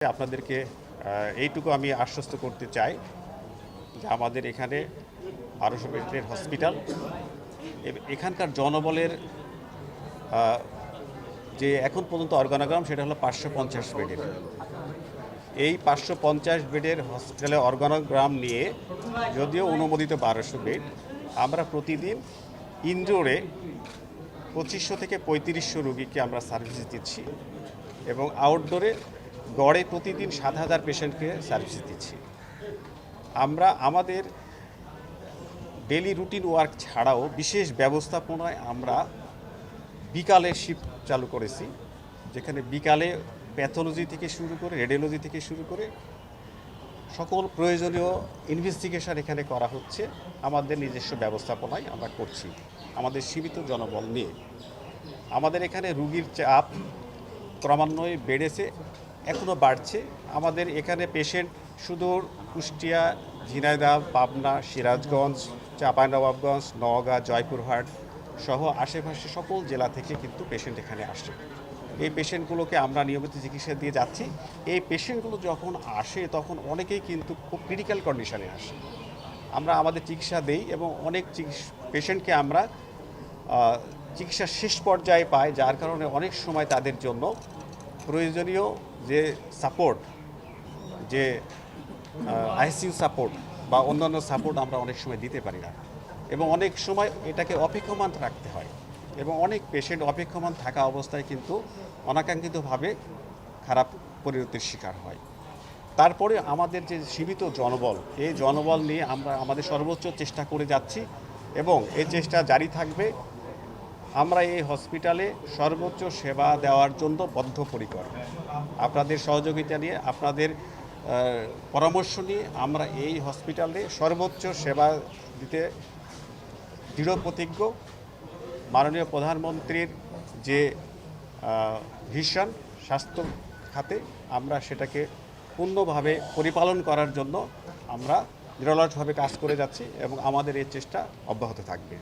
আপনাদেরকে এইটুকু আমি আশ্বস্ত করতে চাই যে আমাদের এখানে 1200 বেডের হসপিটাল এখানকার জনবলের যে এখন পর্যন্ত অর্গানোগ্রাম সেটা হলো 550 বেডের। এই 550 বেডের হসপিটালে অর্গানোগ্রাম নিয়ে যদিও অনুমোদিত 1200 বেড, আমরা প্রতিদিন ইনডোরে 2500 থেকে 3500 রোগীকে আমরা সার্ভিস দিচ্ছি এবং আউটডোরে গড়ে প্রতিদিন 7000 পেশেন্টকে সার্ভিস দিচ্ছি। আমরা আমাদের ডেলি রুটিন ওয়ার্ক ছাড়াও বিশেষ ব্যবস্থাপনায় আমরা বিকালে শিফট চালু করেছি, যেখানে বিকালে প্যাথোলজি থেকে শুরু করে রেডিওলজি থেকে শুরু করে সকল প্রয়োজনীয় ইনভেস্টিগেশন এখানে করা হচ্ছে। আমাদের নিজস্ব ব্যবস্থাপনায় আমরা করছি আমাদের সীমিত জনবল নিয়ে। আমাদের এখানে রুগীর চাপ ক্রমান্বয়ে বেড়েছে, এখনও বাড়ছে। আমাদের এখানে পেশেন্ট সুদূর কুষ্টিয়া, ঝিনাইদহ, পাবনা, সিরাজগঞ্জ, চাঁপাইনবাবগঞ্জ, নওগাঁ, জয়পুরহাট সহ আশেপাশে সকল জেলা থেকে কিন্তু পেশেন্ট এখানে আসে। এই পেশেন্টগুলোকে আমরা নিয়মিত চিকিৎসা দিয়ে যাচ্ছি। এই পেশেন্টগুলো যখন আসে তখন অনেকেই কিন্তু খুব ক্রিটিক্যাল কন্ডিশনে আসে। আমরা আমাদের চিকিৎসা দেই এবং অনেক পেশেন্টকে আমরা চিকিৎসার শেষ পর্যায়ে পাই, যার কারণে অনেক সময় তাদের জন্য প্রয়োজনীয় যে সাপোর্ট, যে আইসিইউ সাপোর্ট বা অন্যান্য সাপোর্ট আমরা অনেক সময় দিতে পারি না এবং অনেক সময় এটাকে অপেক্ষমান রাখতে হয় এবং অনেক পেশেন্ট অপেক্ষমান থাকা অবস্থায় কিন্তু অনাকাঙ্ক্ষিতভাবে খারাপ পরিণতির শিকার হয়। তারপরে আমাদের যে সীমিত জনবল, এই জনবল নিয়ে আমরা আমাদের সর্বোচ্চ চেষ্টা করে যাচ্ছি এবং এই চেষ্টা জারি থাকবে। আমরা এই হসপিটালে সর্বোচ্চ সেবা দেওয়ার জন্য বদ্ধপরিকর। আপনাদের সহযোগিতা নিয়ে, আপনাদের পরামর্শ নিয়ে আমরা এই হসপিটালে সর্বোচ্চ সেবা দিতে দৃঢ় প্রতিজ্ঞ। মাননীয় প্রধানমন্ত্রীর যে ভিশন স্বাস্থ্য খাতে, আমরা সেটাকে পূর্ণভাবে পরিপালন করার জন্য আমরা নিরলসভাবে কাজ করে যাচ্ছি এবং আমাদের এই চেষ্টা অব্যাহত থাকবে।